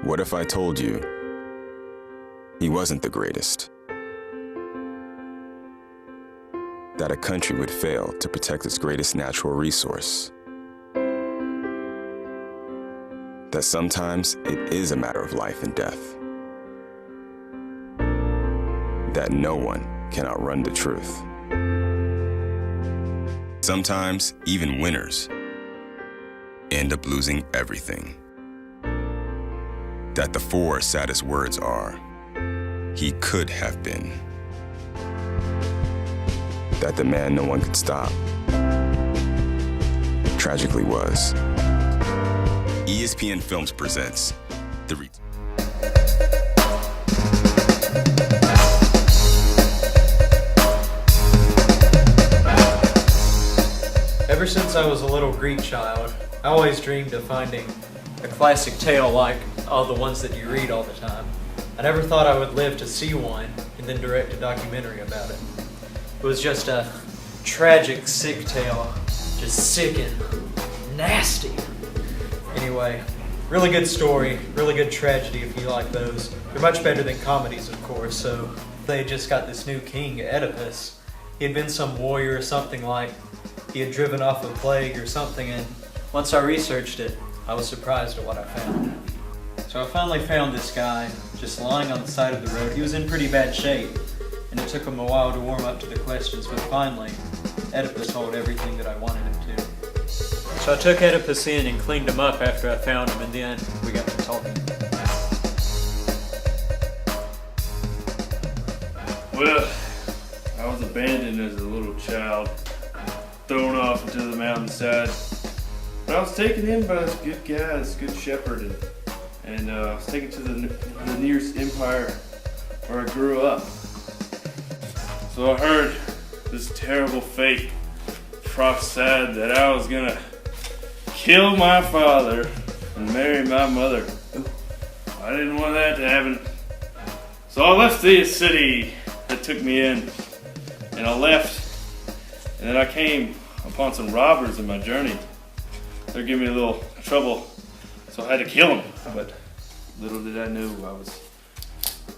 What if I told you he wasn't the greatest? That a country would fail to protect its greatest natural resource? That sometimes it is a matter of life and death? That no one can outrun the truth? Sometimes even winners end up losing everything. That the four saddest words are, he could have been. That the man no one could stop tragically was. ESPN Films presents the Ever since I was a little Greek child, I always dreamed of finding a classic tale like all the ones that you read all the time. I never thought I would live to see one and then direct a documentary about it. It was just a tragic, sick tale, just sick and nasty. Anyway, really good story, really good tragedy if you like those. They're much better than comedies, of course. So they just got this new king, Oedipus. He had been some warrior or something, like he had driven off a plague or something, and once I researched it, I was surprised at what I found. So I finally found this guy just lying on the side of the road. He was in pretty bad shape, and it took him a while to warm up to the questions, but finally, Oedipus told everything that I wanted him to. So I took Oedipus in and cleaned him up after I found him, and then we got to talking. Well, I was abandoned as a little child, thrown off into the mountainside. But I was taken in by this good guy, this good shepherd, and I was taken to the nearest empire where I grew up. So I heard this terrible fate prophesied that I was gonna kill my father and marry my mother. I didn't want that to happen. So I left the city that took me in, and I left, and then I came upon some robbers in my journey. They gave me a little trouble, so I had to kill them. But little did I know I was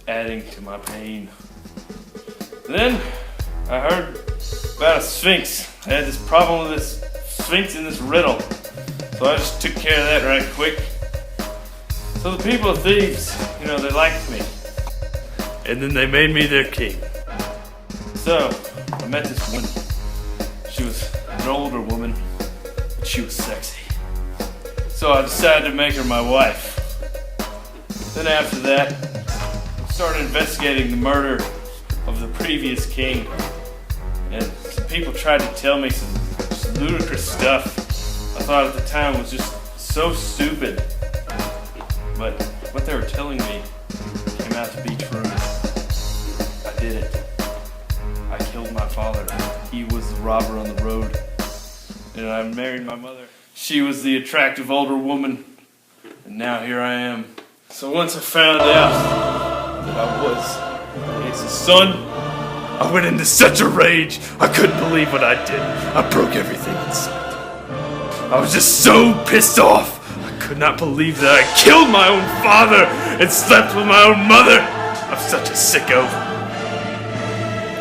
adding to my pain. Then I heard about a sphinx. I had this problem with this sphinx in this riddle, so I just took care of that right quick. So the people of Thebes, they liked me, and then they made me their king. So I met this woman. She was an older woman, but she was sexy. So I decided to make her my wife. Then after that, I started investigating the murder of the previous king. And some people tried to tell me some just ludicrous stuff I thought at the time was just so stupid. But what they were telling me came out to be true. I did it. I killed my father. He was the robber on the road. And I married my mother. She was the attractive older woman. And now here I am. So once I found out that I was his son, I went into such a rage. I couldn't believe what I did. I broke everything inside. I was just so pissed off. I could not believe that I killed my own father and slept with my own mother. I'm such a sicko.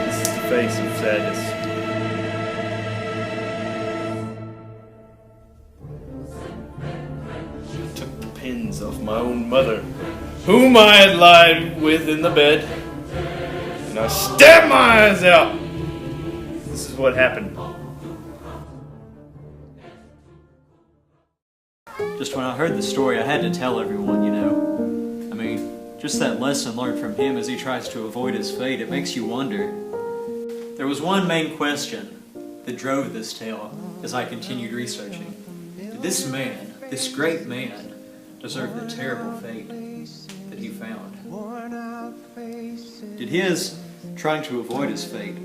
This is the face of sadness. I took the pins off my own mother, whom I had lied with in the bed, and I stabbed my eyes out. This is what happened. Just when I heard the story, I had to tell everyone, I mean, just that lesson learned from him as he tries to avoid his fate, it makes you wonder. There was one main question that drove this tale as I continued researching. Did this man, this great man, deserve the terrible fate that he found? Did his trying to avoid his fate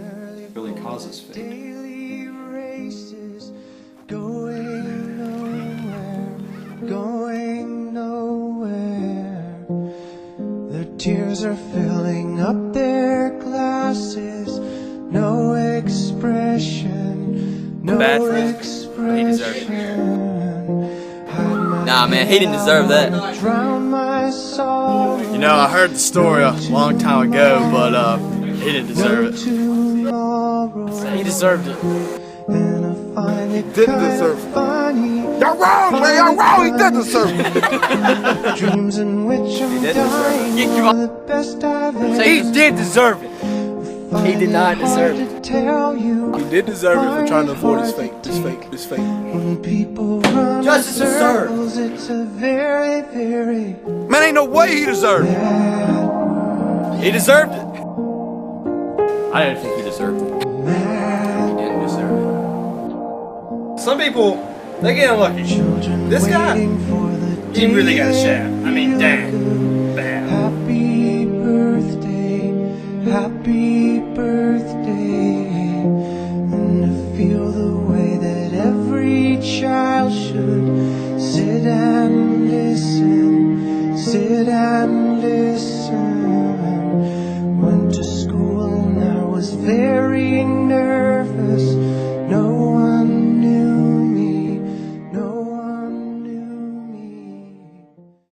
really cause his fate? Going nowhere. The tears are filling up their glasses. No expression. No Bad for him. He deserved it. Nah, man, he didn't deserve that. Drown my I saw. You know, I heard the story a long time ago, but he didn't deserve it. He deserved it. And I find it Didn't deserve it. funny. Y'all wrong, man. Y'all wrong. He did deserve it. Dreams in which I'm dying are the best I've ever. He did deserve it. He did not deserve it. To tell you. He did deserve it for trying to avoid his fate. His fate. When people run Justice in is served. circles, it's a very, very Man, ain't no way he deserved it. bad world. He deserved it. I didn't think he deserved it. Mad He didn't deserve it. Some people, they get unlucky. children This guy, waiting for the He really got a day shaft. I mean, they dang. feel good. Bam. Happy birthday, happy birthday. And to feel the way that every child should sit and listen, sit and listen.